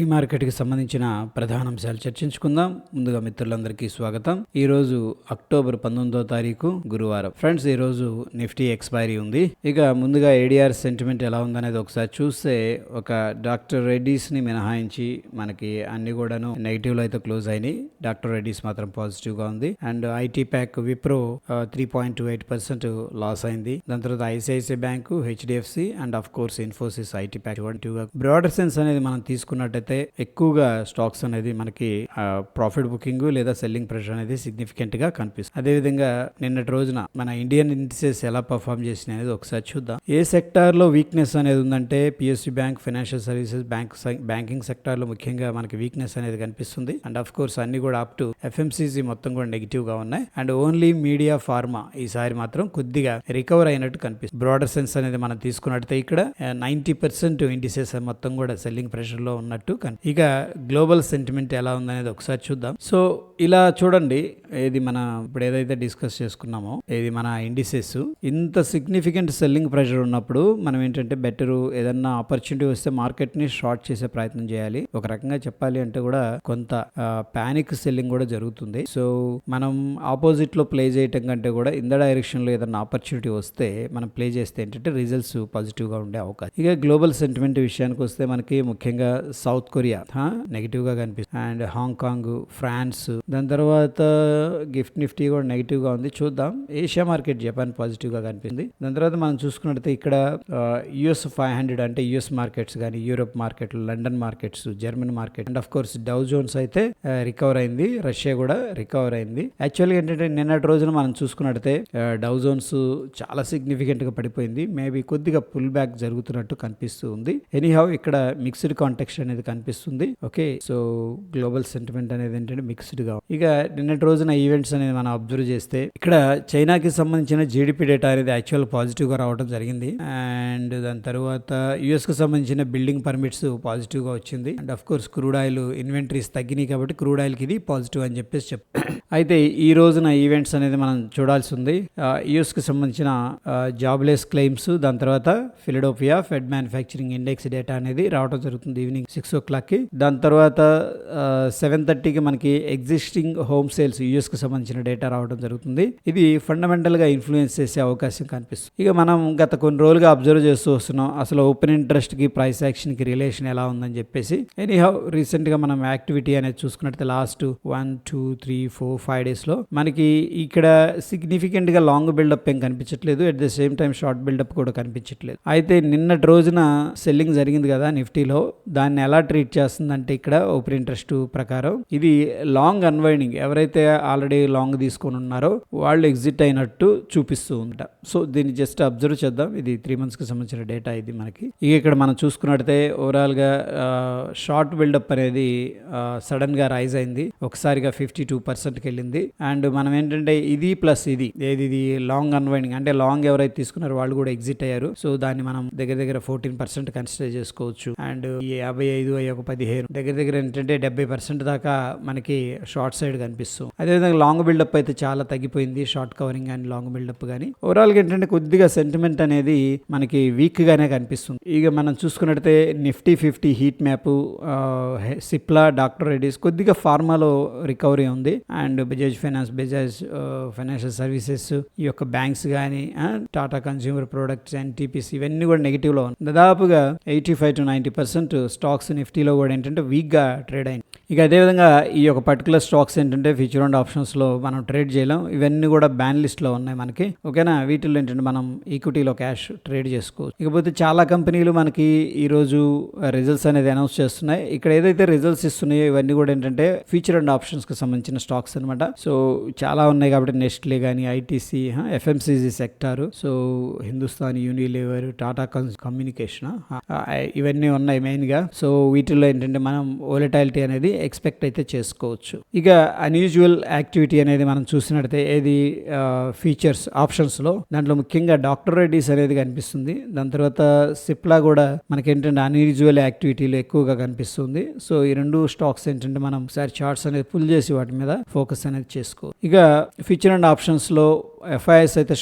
Pre మార్కెట్కి సంబంధించిన ప్రధాన అంశాలు చర్చించుకుందాం. ముందుగా మిత్రులందరికీ స్వాగతం. ఈ రోజు అక్టోబర్ 19వ తారీఖు గురువారం. ఫ్రెండ్స్, ఈ రోజు నిఫ్టీ ఎక్స్పైరీ ఉంది. ఇక ముందుగా ఏడిఆర్ సెంటిమెంట్ ఎలా ఉందనేది ఒకసారి చూస్తే ఒక డాక్టర్ రెడ్డీస్ ని మినహాయించి మనకి అన్ని కూడాను నెగిటివ్ లో అయితే క్లోజ్ అయినాయి. డాక్టర్ రెడ్డీస్ మాత్రం పాజిటివ్ గా ఉంది. And IT pack Wipro 3.28% loss అయింది. దాని తర్వాత ICICI bank, HDFC and of course Infosys IT pack broader sense అనేది మనం తీసుకున్నట్టయితే ఎక్కువగా స్టాక్స్ అనేది మనకి ప్రాఫిట్ బుకింగ్ లేదా సెల్లింగ్ ప్రెషర్ అనేది సిగ్నిఫికెంట్ గా కనిపిస్తుంది. అదేవిధంగా నిన్నటి రోజున మన ఇండియన్ ఇండిసెస్ ఎలా పర్ఫామ్ చేసినాయి అనేది ఒకసారి చూద్దాం. ఏ సెక్టార్ లో వీక్నెస్ అనేది ఉందంటే PSU bank, financial services, banking sector లో ముఖ్యంగా మనకి వీక్నెస్ అనేది కనిపిస్తుంది. అండ్ ఆఫ్ కోర్స్ అన్ని కూడా అప్ టు ఎఫ్ఎంసీజీ మొత్తం కూడా నెగిటివ్ గా ఉన్నాయి. అండ్ ఓన్లీ మీడియా, ఫార్మా ఈసారి మాత్రం కొద్దిగా రికవర్ అయినట్టు కనిపిస్తుంది. బ్రాడర్ సెన్స్ అనేది మనం తీసుకున్నట్టయితే ఇక్కడ 90% ఇండిసెస్ మొత్తం కూడా సెల్లింగ్ ప్రెషర్ లో ఉన్నట్టు. ఇక గ్లోబల్ సెంటిమెంట్ ఎలా ఉందనేది ఒకసారి చూద్దాం. సో ఇలా చూడండి, ఏది మన ఇప్పుడు ఏదైతే డిస్కస్ చేసుకున్నామో ఏది మన ఇండిసెస్ ఇంత సిగ్నిఫికెంట్ సెల్లింగ్ ప్రెషర్ ఉన్నప్పుడు మనం ఏంటంటే బెటర్ ఏదన్నా ఆపర్చునిటీ వస్తే మార్కెట్ ని షార్ట్ చేసే ప్రయత్నం చేయాలి. ఒక రకంగా చెప్పాలి అంటే కూడా కొంత పానిక్ సెల్లింగ్ కూడా జరుగుతుంది. సో మనం ఆపోజిట్ లో ప్లే చేయటం కంటే కూడా ఇన్ ద డైరెక్షన్ లో ఏదన్నా ఆపర్చునిటీ వస్తే మనం ప్లే చేస్తే ఏంటంటే రిజల్ట్స్ పాజిటివ్ గా ఉండే అవకాశం. ఇక గ్లోబల్ సెంటిమెంట్ విషయానికి వస్తే మనకి ముఖ్యంగా సౌత్ కొరియా నెగిటివ్ గా కనిపిస్తుంది. అండ్ హాంకాంగ్, ఫ్రాన్స్, దాని తర్వాత గిఫ్ట్ నిఫ్టీ కూడా నెగిటివ్ గా ఉంది. చూద్దాం. ఏషియా మార్కెట్, జపాన్ పాజిటివ్ గా కనిపిస్తుంది. దాని తర్వాత మనం చూసుకున్నట్లయితే ఇక్కడ యుఎస్ 500 అంటే యుఎస్ మార్కెట్స్ కానీ, Europe market, London markets, German market and of course Dow Jones అయితే రికవర్ అయింది. రష్యా కూడా రికవర్ అయింది. యాక్చువల్గా ఏంటంటే నిన్నటి రోజున మనం చూసుకున్నట్లయితే డౌ జోన్స్ చాలా సిగ్నిఫికెంట్ గా పడిపోయింది. మేబీ కొద్దిగా పుల్ బ్యాక్ జరుగుతున్నట్టు కనిపిస్తూ ఉంది. ఎనీహౌ ఇక్కడ మిక్స్డ్ కాంటెక్స్ట్ అనేది కనిపిస్తుంది. ఓకే, సో గ్లోబల్ సెంటిమెంట్ అనేది ఏంటంటే మిక్స్డ్ గా. ఇక నిన్నటి రోజున ఈవెంట్స్ అనేది మనం అబ్జర్వ్ చేస్తే ఇక్కడ చైనాకి సంబంధించిన జీడిపి డేటా అనేది యాక్చువల్ పాజిటివ్ గా రావడం జరిగింది. అండ్ దాని తర్వాత యుఎస్ కు సంబంధించిన బిల్డింగ్ పర్మిట్స్ పాజిటివ్ గా వచ్చింది. And of course crude oil inventories తగ్గినాయి కాబట్టి క్రూడ్ ఆయిల్ కి ఇది పాజిటివ్ అని చెప్పేసి అయితే ఈ రోజున ఈవెంట్స్ అనేది మనం చూడాల్సి ఉంది. యుఎస్ కి సంబంధించిన జాబ్లెస్ క్లెయిమ్స్, దాని తర్వాత Philadelphia fed manufacturing index data అనేది రావడం జరుగుతుంది ఈవినింగ్ 6 o'clock కి. దాని తర్వాత 7:30కి మనకి ఎగ్జిస్టింగ్ హోమ్ సేల్స్ యుఎస్ కి సంబంధించిన డేటా రావడం జరుగుతుంది. ఇది ఫండమెంటల్ గా ఇన్ఫ్లుయెన్స్ చేసే అవకాశం కనిపిస్తుంది. ఇక మనం గత కొన్ని రోజులుగా అబ్జర్వ్ చేస్తూ వస్తున్నాం అసలు ఓపెన్ ఇంట్రెస్ట్ కి ప్రైస్ యాక్షన్ కి రిలేషన్ ఎలా ఉందని చెప్పేసి. ఎనీహౌ రీసెంట్ గా మనం యాక్టివిటీ అనేది చూసుకున్నట్లయితే లాస్ట్ 1, 2, 3, 4, 5 days లో మనకి ఇక్కడ సిగ్నిఫికెంట్ గా లాంగ్ బిల్డప్ ఏం కనిపించట్లేదు. At the same time short buildup కూడా కనిపించట్లేదు. అయితే నిన్నటి రోజున సెల్లింగ్ జరిగింది కదా నిఫ్టీలో, దాన్ని ఎలా ట్రీట్ చేస్తుందంటే ఇక్కడ ఓపెన్ ఇంట్రెస్ట్ ప్రకారం ఇది లాంగ్ అన్వైండింగ్. ఎవరైతే ఆల్రెడీ లాంగ్ తీసుకొని ఉన్నారో వాళ్ళు ఎగ్జిట్ అయినట్టు చూపిస్తూ ఉందట. సో దీన్ని జస్ట్ అబ్జర్వ్ చేద్దాం. ఇది 3 months కి సంబంధించిన డేటా ఇది మనకి. ఇక ఇక్కడ మనం చూసుకున్నట్టయితే ఓవరాల్ గా షార్ట్ బిల్డప్ అనేది సడన్ గా రైజ్ అయింది. ఒకసారిగా 52%కి వెళ్ళింది. అండ్ మనం ఏంటంటే ఇది ప్లస్ ఇది లాంగ్ అన్వైండింగ్ అంటే లాంగ్ ఎవరైతే తీసుకున్నారో వాళ్ళు కూడా ఎగ్జిట్ అయ్యారు. సో దాన్ని మనం దగ్గర 14% కన్సిడర్ చేసుకోవచ్చు. అండ్ ఈ 55 ఒక 15 దగ్గర ఏంటంటే 70% దాకా మనకి షార్ట్ సైడ్ కనిపిస్తుంది. అదేవిధంగా లాంగ్ బిల్డప్ అయితే చాలా తగ్గిపోయింది. Short covering and long buildup కానీ ఓవరాల్ గా ఏంటంటే కొద్దిగా సెంటిమెంట్ అనేది మనకి వీక్ గానే కనిపిస్తుంది. ఇక మనం చూసుకున్నట్టయితే Nifty 50 heat map, Cipla, doctor Reddy's కొద్దిగా ఫార్మాలో రికవరీ ఉంది. అండ్ బజాజ్ ఫైనాన్షియల్ సర్వీసెస్, ఈ యొక్క బ్యాంక్స్ కానీ, టాటా కన్స్యూమర్ ప్రొడక్ట్స్, ఎన్టీపీసీ ఇవన్నీ కూడా నెగిటివ్ లో ఉంది. దాదాపుగా 85 to 90% స్టాక్స్ నిఫ్టీలో కూడా ఏంటంటే వీక్ గా ట్రేడ్ అయింది. ఇక అదేవిధంగా ఈ యొక్క పర్టికులర్ స్టాక్స్ ఏంటంటే ఫ్యూచర్ అండ్ ఆప్షన్స్ లో మనం ట్రేడ్ చేయలేం. ఇవన్నీ కూడా బ్యాన్ లిస్ట్ లో ఉన్నాయి మనకి. ఓకేనా, వీటిల్లో ఏంటంటే మనం ఈక్విటీలో క్యాష్ ట్రేడ్ చేసుకోవచ్చు. ఇకపోతే చాలా కంపెనీలు మనకి ఈ రోజు రిజల్ట్స్ అనేది అనౌన్స్ చేస్తున్నాయి. ఇక్కడ ఏదైతే రిజల్ట్స్ ఇస్తున్నాయో ఇవన్నీ కూడా ఏంటంటే ఫ్యూచర్ అండ్ ఆప్షన్స్ కి సంబంధించిన స్టాక్స్ అనమాట. సో చాలా ఉన్నాయి కాబట్టి నెస్ట్లే కానీ, ITC, FMCG sector, so Hindustan Unilever, Tata communication ఇవన్నీ ఉన్నాయి మెయిన్ గా. సో వీటిల్లో ఏంటంటే మనం వోలటాలిటీ అనేది ఎక్స్పెక్ట్ అయితే చేసుకోవచ్చు. ఇక అన్యూజువల్ యాక్టివిటీ అనేది మనం చూసినట్టయితే ఏది ఫీచర్స్ ఆప్షన్స్ లో దాంట్లో ముఖ్యంగా డాక్టర్ రెడ్డీస్ అనేది కనిపిస్తుంది. దాని తర్వాత సిప్లా కూడా మనకి ఏంటంటే అన్యూజువల్ యాక్టివిటీలు ఎక్కువగా కనిపిస్తుంది. సో ఈ రెండు స్టాక్స్ ఏంటంటే మనం ఒకసారి చార్ట్స్ అనేది పుల్ చేసి వాటి మీద ఫోకస్ అనేది చేసుకో. ఇక ఫ్యూచర్ అండ్ ఆప్షన్స్ లో ఎఫ్ఐఎస్ అయితే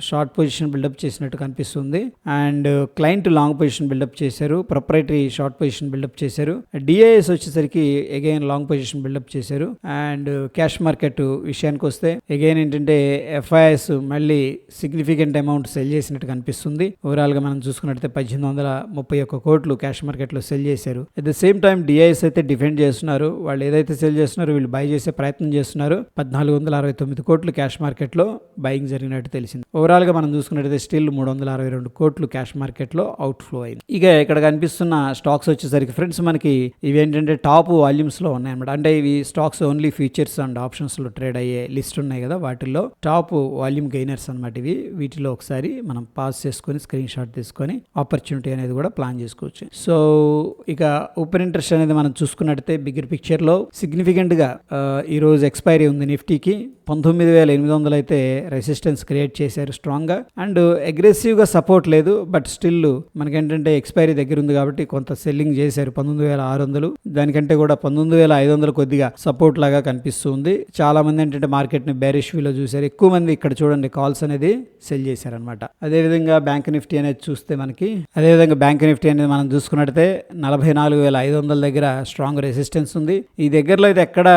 షార్ట్ పొజిషన్ బిల్డప్ చేసినట్టు కనిపిస్తుంది. And client long position buildup చేశారు, ప్రొప్రైటరీ షార్ట్ పొజిషన్ బిల్డప్ చేశారు. డిఐఎస్ వచ్చేసరికి అగైన్ లాంగ్ పొజిషన్ బిల్డప్ చేశారు. అండ్ క్యాష్ మార్కెట్ విషయానికి వస్తే అగైన్ ఏంటంటే ఎఫ్ఐఎస్ మళ్ళీ సిగ్నిఫికెంట్ అమౌంట్ సెల్ చేసినట్టు కనిపిస్తుంది. ఓవరాల్ గా మనం చూసుకున్నట్లయితే 1831 కోట్లు క్యాష్ మార్కెట్ లో సెల్ చేశారు. At the same time DIIs అయితే డిఫెండ్ చేస్తున్నారు. వాళ్ళు ఏదైతే సెల్ చేస్తున్నారో వీళ్ళు బై చేసే ప్రయత్నం చేస్తున్నారు. 1469 కోట్లు క్యాష్ మార్కెట్ లో బయింగ్ జరిగినట్టు తెలిసింది. ఓవరాల్ గా మనం చూసుకున్నట్లయితే స్టిల్ 362 కోట్లు క్యాష్ మార్కెట్ లో అవుట్ ఫ్లో అయింది. ఇక ఇక్కడ కనిపిస్తున్న స్టాక్స్ వచ్చేసరికి ఫ్రెండ్స్ మనకి ఇవి ఏంటంటే టాప్ వాల్యూమ్స్ లో ఉన్నాయి అన్నమాట. అంటే ఇవి stocks only futures and options లో ట్రేడ్ అయ్యే లిస్ట్ ఉన్నాయి కదా, వాటిల్లో టాప్ వాల్యూమ్ గెయినర్స్ అన్నమాట ఇవి. వీటిలో ఒకసారి మనం పాస్ చేసుకొని స్క్రీన్ షాట్ తీసుకొని ఆపర్చునిటీ అనేది కూడా ప్లాన్ చేసుకోవచ్చు. సో ఇక ఓపెన్ ఇంట్రెస్ట్ అనేది మనం చూసుకున్నట్టయితే బిగ్గర్ పిక్చర్ లో సిగ్నిఫికెంట్ గా ఈ రోజు ఎక్స్పైరీ ఉంది నిఫ్టీకి. 19,800 అయితే రెసిస్టెన్స్ క్రియేట్ చేశారు స్ట్రాంగ్ గా. అండ్ అగ్రెసివ్ గా సపోర్ట్ లేదు, బట్ స్టిల్ మనకేంటంటే ఎక్స్పైరీ దగ్గర ఉంది కాబట్టి కొంత సెల్లింగ్ చేశారు. 19,600 దానికంటే కూడా 19,500 కొద్దిగా సపోర్ట్ లాగా కనిపిస్తుంది. చాలా మంది ఏంటంటే మార్కెట్ ని బేరిష్ వ్యూలో చూశారు. ఎక్కువ మంది ఇక్కడ చూడండి కాల్స్ అనేది సెల్ చేశారనమాట. అదేవిధంగా బ్యాంక్ నిఫ్టీ అనేది చూస్తే మనకి బ్యాంక్ నిఫ్టీ అనేది మనం చూసుకున్నట్టయితే 44,500 దగ్గర స్ట్రాంగ్ రెసిస్టెన్స్ ఉంది. ఈ దగ్గరలో అయితే ఎక్కడ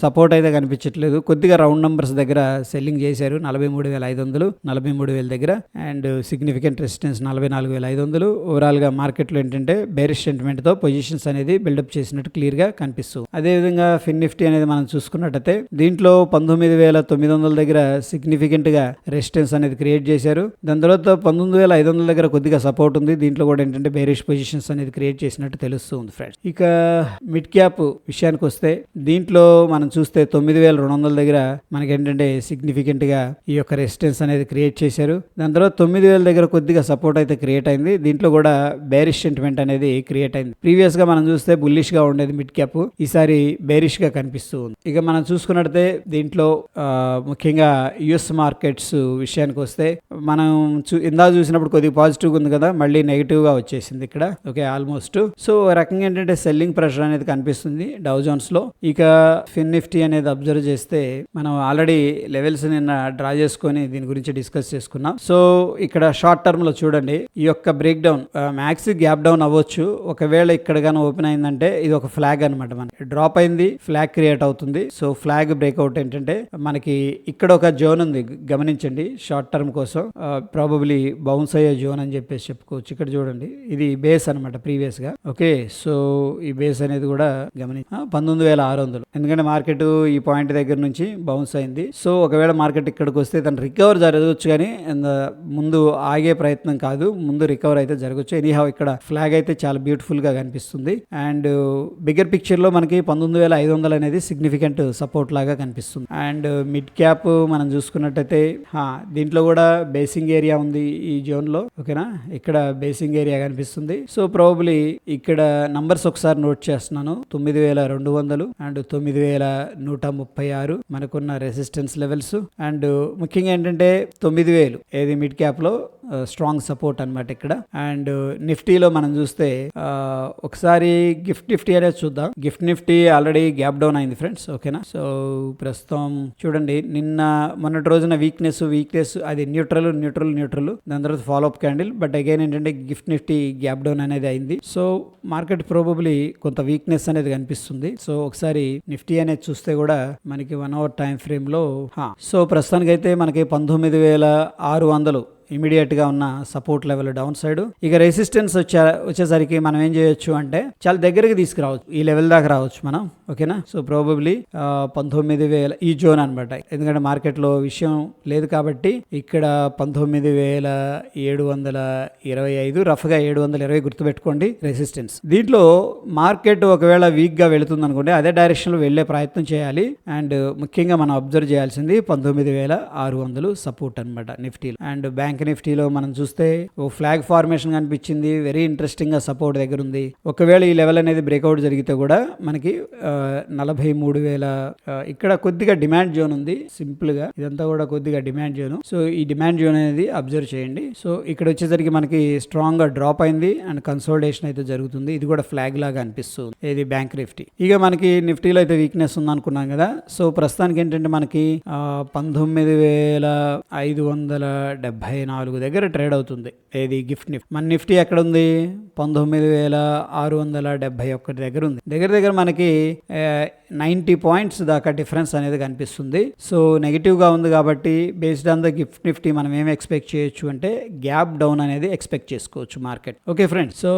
సపోర్ట్ అయితే కనిపించట్లేదు. కొద్దిగా రౌండ్ నంబర్స్ దగ్గర సెల్లింగ్ చేశారు. 43,500 43,000 దగ్గర. And significant resistance 44,500. ఓవరాల్ గా మార్కెట్ లో ఏంటంటే బేరిష్ సెంటిమెంట్ తో పొజిషన్స్ అనేది బిల్డప్ చేసినట్టు క్లియర్ గా కనిపిస్తుంది. అదేవిధంగా ఫిన్ నిఫ్టీ అనేది మనం చూసుకున్నట్టయితే దీంట్లో 19,900 దగ్గర సిగ్నిఫికెంట్ గా రెసిస్టెన్స్ అనేది క్రియేట్ చేశారు. దాని తర్వాత 19,500 దగ్గర కొద్దిగా సపోర్ట్ ఉంది. దీంట్లో కూడా ఏంటంటే బేరిష్ పొజిషన్స్ అనేది క్రియేట్ చేసినట్టు తెలుస్తుంది ఫ్రెండ్స్. ఇక మిడ్ క్యాప్ విషయానికి వస్తే దీంట్లో మనం చూస్తే 9,200 దగ్గర మనకి ఏంటంటే సిగ్నిఫికెంట్ గా ఈ యొక్క రెసిస్టెన్స్ అనేది క్రియేట్ చేశారు. దాని తర్వాత 9,000 దగ్గర కొద్దిగా సపోర్ట్ అయితే క్రియేట్ అయింది. దీంట్లో కూడా బేరిష్ సెంటిమెంట్ అనేది క్రియేట్ అయింది. ప్రీవియస్ గా మనం చూస్తే బుల్లిష్ గా ఉండేది మిడ్ క్యాప్, ఈసారి బేరిష్ గా కనిపిస్తూ ఉంది. ఇక మనం చూసుకున్నట్లయితే దీంట్లో ముఖ్యంగా యుఎస్ మార్కెట్స్ విషయానికి వస్తే మనం ఇందా చూసినప్పుడు కొద్దిగా పాజిటివ్ ఉంది కదా, మళ్ళీ నెగిటివ్ గా వచ్చేసింది ఇక్కడ. Okay, almost. సో రకంగా ఏంటంటే సెల్లింగ్ ప్రెషర్ అనేది కనిపిస్తుంది డౌ జోన్స్ లో. ఇక ఫిన్ నిఫ్టీ అనేది అబ్జర్వ్ చేస్తే మనం ఆల్రెడీ లెవెల్స్ నిన్న డ్రా చేసుకొని దీని గురించి డిస్కస్ చేసుకున్నాం. సో ఇక్కడ షార్ట్ టర్మ్ లో చూడండి ఈ యొక్క break down max gap down అవ్వచ్చు. ఒకవేళ ఇక్కడ గానీ ఓపెన్ అయిందంటే ఇది ఒక ఫ్లాగ్ అనమాట. మనకి డ్రాప్ అయింది, ఫ్లాగ్ క్రియేట్ అవుతుంది. సో ఫ్లాగ్ బ్రేక్అవుట్ ఏంటంటే మనకి ఇక్కడ ఒక జోన్ ఉంది గమనించండి. షార్ట్ టర్మ్ కోసం ప్రాబబ్లీ బౌన్స్ అయ్యే జోన్ అని చెప్పేసి చెప్పుకోవచ్చు. ఇక్కడ చూడండి ఇది బేస్ అనమాట ప్రీవియస్ గా. ఓకే, సో ఈ బేస్ అనేది కూడా గమనించి 19,600. ఎందుకంటే మార్కెట్ ఈ పాయింట్ దగ్గర నుంచి బౌన్స్ అయింది. సో ఒకవేళ మార్కెట్ ఇక్కడికి వస్తే తను రికవర్ జరగవచ్చు, కానీ ముందు ఆగే ప్రయత్నం కాదు, ముందు రికవర్ అయితే జరగచ్చు. ఎనీహౌ ఇక్కడ ఫ్లాగ్ అయితే చాలా బ్యూటిఫుల్ గా కనిపిస్తుంది. అండ్ బిగ్గర్ పిక్చర్ లో మనకి 19,500 అనేది సిగ్నిఫికెంట్ సపోర్ట్ లాగా కనిపిస్తుంది. అండ్ మిడ్ క్యాప్ మనం చూసుకున్నట్టయితే దీంట్లో కూడా బేసింగ్ ఏరియా ఉంది ఈ జోన్ లో. ఓకేనా, ఇక్కడ బేసింగ్ ఏరియా కనిపిస్తుంది. సో ప్రాబబ్లీ ఇక్కడ నంబర్స్ ఒకసారి నోట్ చేస్తున్నాను. 9,200 అండ్ 9,136 మనకున్న రెసిస్టెన్స్ లెవెల్స్. అండ్ ముఖ్యంగా ఏంటంటే 9,000 ఏది మిడ్ క్యాప్ లో స్ట్రాంగ్ సపోర్ట్ అనమాట ఇక్కడ. అండ్ నిఫ్టీలో మనం చూస్తే ఒకసారి గిఫ్ట్ నిఫ్టీ అనేది చూద్దాం. Gift Nifty already gap down అయింది ఫ్రెండ్స్. ఓకేనా, సో ప్రస్తుతం చూడండి నిన్న మొన్నటి రోజున వీక్నెస్ అది న్యూట్రల్ దాని తర్వాత follow up candle. But again ఏంటంటే గిఫ్ట్ నిఫ్టీ గ్యాప్ డౌన్ అనేది అయింది. సో మార్కెట్ ప్రాబబ్లీ కొంత వీక్నెస్ అనేది కనిపిస్తుంది. సో ఒకసారి నిఫ్టీ అనేది చూస్తే కూడా మనకి 1 hour టైం ఫ్రేమ్ లో సో ప్రస్తుతానికి అయితే మనకి 19,600 ఇమీడియట్ గా ఉన్న సపోర్ట్ లెవెల్ డౌన్ సైడ్. ఇక రెసిస్టెన్స్ వచ్చేసరికి మనం ఏం చేయొచ్చు అంటే చాలా దగ్గరికి తీసుకురావచ్చు, ఈ లెవెల్ దాకా రావచ్చు మనం. ఓకేనా, సో ప్రాబబ్లీ 19,000 ఈ జోన్ అనమాట. ఎందుకంటే మార్కెట్ లో విషయం లేదు కాబట్టి ఇక్కడ 19,725 రఫ్ గా 720 గుర్తుపెట్టుకోండి రెసిస్టెన్స్. దీంట్లో మార్కెట్ ఒకవేళ వీక్ గా వెళుతుంది అనుకుంటే అదే డైరెక్షన్ లో వెళ్లే ప్రయత్నం చేయాలి. అండ్ ముఖ్యంగా మనం అబ్జర్వ్ చేయాల్సింది 19,600 సపోర్ట్ అనమాట నిఫ్టీ. అండ్ బ్యాంక్ బ్యాంక్ నిఫ్టీలో మనం చూస్తే ఓ ఫ్లాగ్ ఫార్మేషన్ కనిపించింది, వెరీ ఇంట్రెస్టింగ్ గా సపోర్ట్ దగ్గర ఉంది. ఒకవేళ ఈ లెవెల్ అనేది బ్రేక్అవుట్ జరిగితే కూడా మనకి 43,000 ఇక్కడ కొద్దిగా డిమాండ్ జోన్ ఉంది. సింపుల్ గా ఇదంతా కూడా కొద్దిగా డిమాండ్ జోన్. సో ఈ డిమాండ్ జోన్ అనేది అబ్జర్వ్ చేయండి. సో ఇక్కడ వచ్చేసరికి మనకి స్ట్రాంగ్ గా డ్రాప్ అయింది అండ్ కన్సోలిడేషన్ అయితే జరుగుతుంది. ఇది కూడా ఫ్లాగ్ లాగా అనిపిస్తుంది ఇది బ్యాంక్ నిఫ్టీ. ఇక మనకి నిఫ్టీలో అయితే వీక్నెస్ ఉంది అనుకున్నాం కదా. సో ప్రస్తుతానికి ఏంటంటే మనకి 19,574 దగ్గర ట్రేడ్ అవుతుంది ఏది గిఫ్ట్ నిఫ్టీ. మన నిఫ్టీ ఎక్కడ ఉంది? 19,671 దగ్గర ఉంది. దగ్గర మనకి 90 పాయింట్స్ దాకా డిఫరెన్స్ అనేది కనిపిస్తుంది. సో నెగిటివ్ గా ఉంది కాబట్టి based on the gift Nifty మనం ఏం ఎక్స్పెక్ట్ చేయొచ్చు అంటే గ్యాప్ డౌన్ అనేది ఎక్స్పెక్ట్ చేసుకోవచ్చు మార్కెట్. ఓకే ఫ్రెండ్స్, సో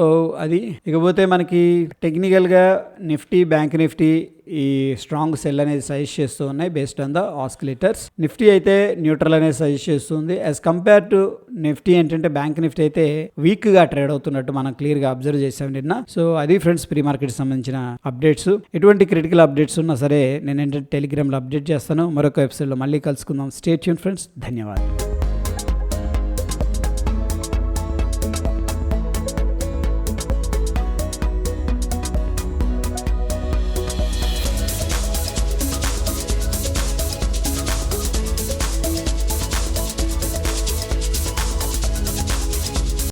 అది. ఇకపోతే మనకి టెక్నికల్ గా నిఫ్టీ, బ్యాంక్ నిఫ్టీ ఈ స్ట్రాంగ్ సెల్ అనేది సజెస్ట్ చేస్తూ ఉన్నాయి based on the oscillators. Nifty అయితే న్యూట్రల్ అనేది సజెస్ట్ చేస్తుంది. యాజ్ కంపేర్ టు నిఫ్టీ ఏంటంటే బ్యాంక్ నిఫ్టీ అయితే వీక్ గా ట్రేడ్ అవుతున్నట్టు మనం క్లియర్ గా అబ్జర్వ్ చేసాం నిన్న. సో అది ఫ్రెండ్స్ ప్రీ మార్కెట్ సంబంధించిన అప్డేట్స్. ఎటువంటి క్రిటికల్ అప్డేట్స్ ఉన్నా సరే నేను ఏంటంటే టెలిగ్రామ్ లో అప్డేట్ చేస్తాను. మరొక ఎపిసోడ్ లో మళ్ళీ కలుసుకుందాం. Stay tune friends. ధన్యవాదాలు.